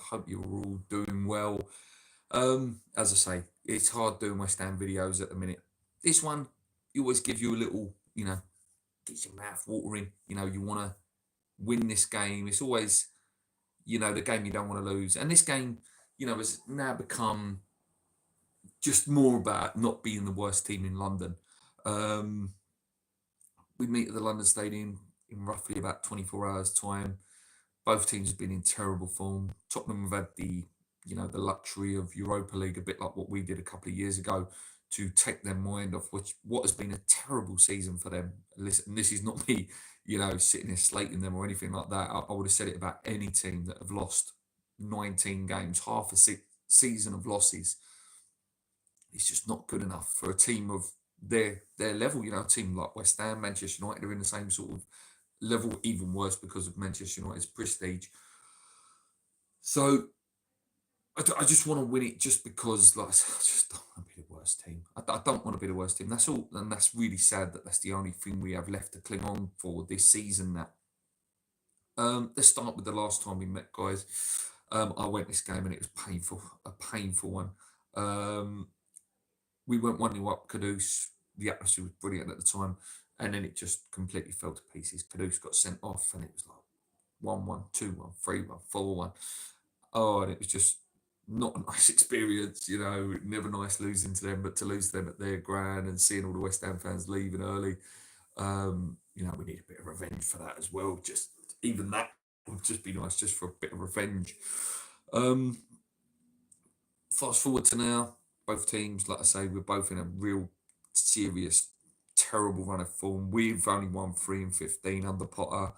hope you're all doing well. As I say, it's hard doing West Ham videos at the minute. This one, it always gives you a little, gets your mouth watering. You want to win this game. It's always, the game you don't want to lose. And this game, has now become just more about not being the worst team in London. Um, we meet at the London Stadium in roughly about 24 hours' time. Both teams have been in terrible form. Tottenham have had the luxury of Europa League, a bit like what we did a couple of years ago, to take their mind off what has been a terrible season for them. Listen, this is not me, sitting here slating them or anything like that. I would have said it about any team that have lost 19 games, half a season of losses. It's just not good enough for a team of their level. A team like West Ham, Manchester United are in the same sort of level, even worse because of Manchester United's prestige. So I just want to win it just because, like I said, I just don't want to be the worst team. I don't want to be the worst team. That's all, and that's really sad that that's the only thing we have left to cling on for this season. Let's start with the last time we met, guys. I went this game and it was painful, a painful one. We went 1-0 up Kudus. The atmosphere was brilliant at the time, and then it just completely fell to pieces. Kudus got sent off, and it was like 1-1, 2-1, 3-1, 4-1. Oh, and it was just not a nice experience, never nice losing to them, but to lose to them at their ground and seeing all the West Ham fans leaving early, we need a bit of revenge for that as well. Just even that would just be nice, just for a bit of revenge. Fast forward to now, both teams, like I say, we're both in a real serious, terrible run of form. We've only won 3 and 15 under Potter.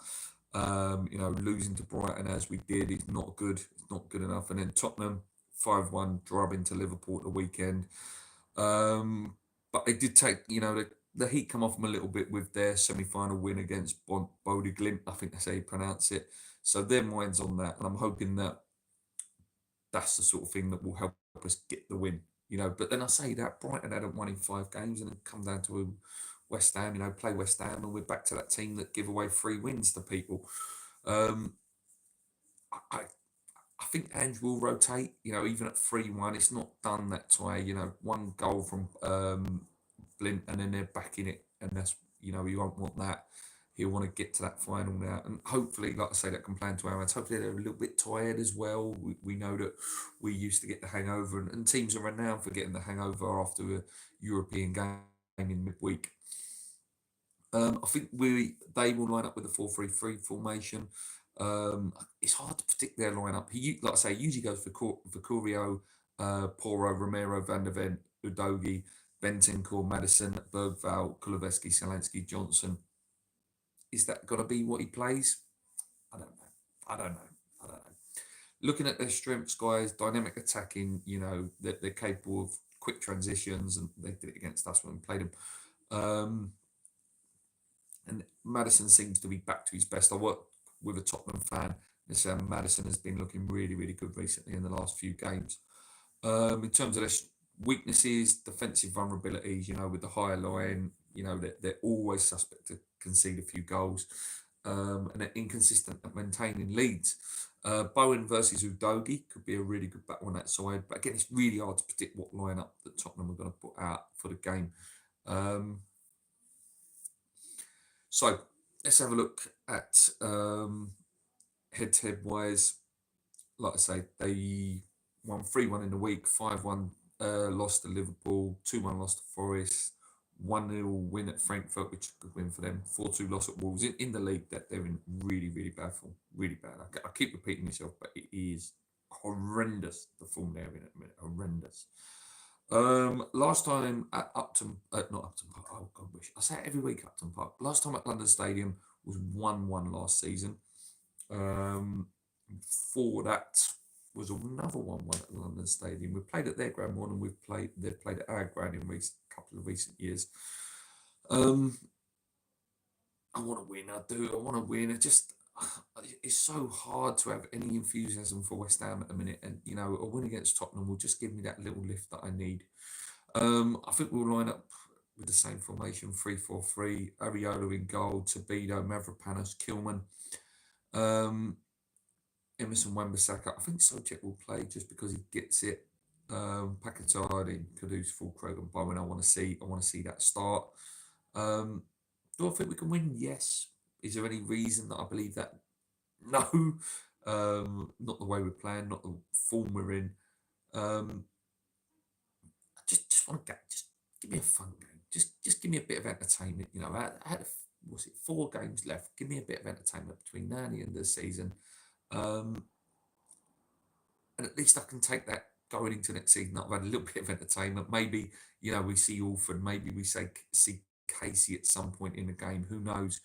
Losing to Brighton as we did is not good. It's not good enough. And then Tottenham 5-1 drubbing to Liverpool at the weekend. But they did take, the heat come off them a little bit with their semi-final win against Bodø Glimt. I think that's how you pronounce it. So their mind's on that, and I'm hoping that that's the sort of thing that will help us get the win. But then I say that Brighton hadn't won in 5 games, and then come down to West Ham, play West Ham, and we're back to that team that give away 3 wins to people. I think Ange will rotate, even at 3-1, it's not done that tie, 1 goal from Blint and then they're back in it, and that's, he won't want that. He'll want to get to that final now, and hopefully, like I say, that can plan to our hands. Hopefully they're a little bit tired as well. We know that we used to get the hangover, and teams are renowned for getting the hangover after a European game in midweek. I think they will line up with the 4-3-3 formation. It's hard to predict their lineup. He, like I say, usually goes for Vicario, Poro, Romero, Van der Ven, Udogi, Bentancur, Madison, Bergvall, Kuleveski, Selansky, Johnson. Is that going to be what he plays? I don't know. Looking at their strengths, guys, dynamic attacking, they're capable of quick transitions, and they did it against us when we played them. And Madison seems to be back to his best. I work with a Tottenham fan, and Madison has been looking really, really good recently in the last few games. In terms of their weaknesses, defensive vulnerabilities, with the higher line, they're always suspect to concede a few goals, and they're inconsistent at maintaining leads. Bowen versus Udogi could be a really good battle on that side, but again, it's really hard to predict what lineup that Tottenham are going to put out for the game. So let's have a look at head-to-head wise. Like I say, they won 3-1 in the week, 5-1 lost to Liverpool, 2-1 lost to Forest, 1-0 win at Frankfurt, which is a good win for them, 4-2 loss at Wolves. In the league, that they're in really, really bad form, really bad. I keep repeating myself, but it is horrendous, the form they're in at the minute, horrendous. Last time at Upton, not Upton Park, oh God, I say it every week, Upton Park. Last time at London Stadium was 1-1 last season. Before that was another 1-1 at London Stadium. We played at their ground more than they've played at our ground in couple of recent years. I want to win, I do. I want to win. It's so hard to have any enthusiasm for West Ham at the minute, and a win against Tottenham will just give me that little lift that I need. I think we'll line up with the same formation, 3-4-3, Areola in goal, Tabido, Mavropanos, Kilman. Emerson Wan-Bissaka. I think Sojek will play just because he gets it. Pakatard, Kudus, Fulkrug, and Bowen. I want to see that start. Do I think we can win? Yes. Is there any reason that I believe that? No. Not the way we're playing, not the form we're in. I just want to just give me a fun game. Just give me a bit of entertainment. You know, I had was it 4 games left? Give me a bit of entertainment between now and the end of the season. And at least I can take that going into next season. I've had a little bit of entertainment. Maybe, you know, we see Orphan. Maybe we see Casey at some point in the game. Who knows?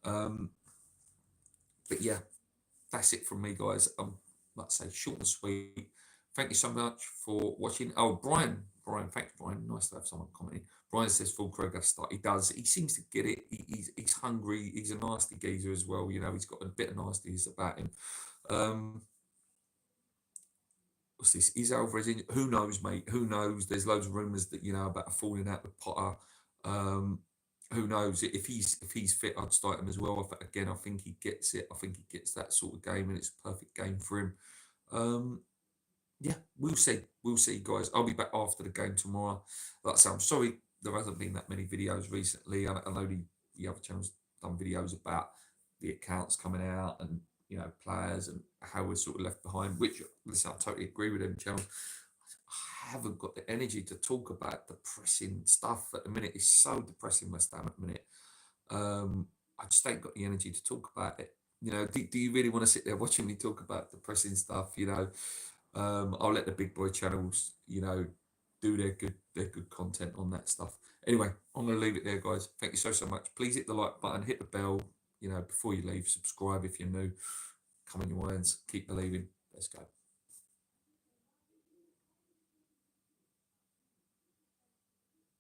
But yeah, that's it from me, guys. Like I say, short and sweet. Thank you so much for watching. Oh, Brian, thanks, Brian. Nice to have someone commenting. Brian says full Kroger start. He does. He seems to get it. He's hungry. He's a nasty geezer as well. You know, he's got a bit of nastiness about him. What's this? Is Alvarez in? Who knows, mate? Who knows? There's loads of rumours that, you know, about a falling out with Potter. Who knows? If he's fit, I'd start him as well. Again, I think he gets it. I think he gets that sort of game, and it's a perfect game for him. Yeah, we'll see. We'll see, guys. I'll be back after the game tomorrow. Like I say, I'm sorry there hasn't been that many videos recently. I know the other channels done videos about the accounts coming out and, you know, players and how we're sort of left behind, which, listen, I totally agree with them channels. I haven't got the energy to talk about depressing stuff at the minute. It's so depressing, West Ham, at the minute. I just ain't got the energy to talk about it. You know, do you really want to sit there watching me talk about depressing stuff? You know, I'll let the big boy channels, you know, do their good content on that stuff. Anyway, I'm going to leave it there, guys. Thank you so much. Please hit the like button, hit the bell, you know, before you leave. Subscribe if you're new. Come on, your irons. Keep believing. Let's go.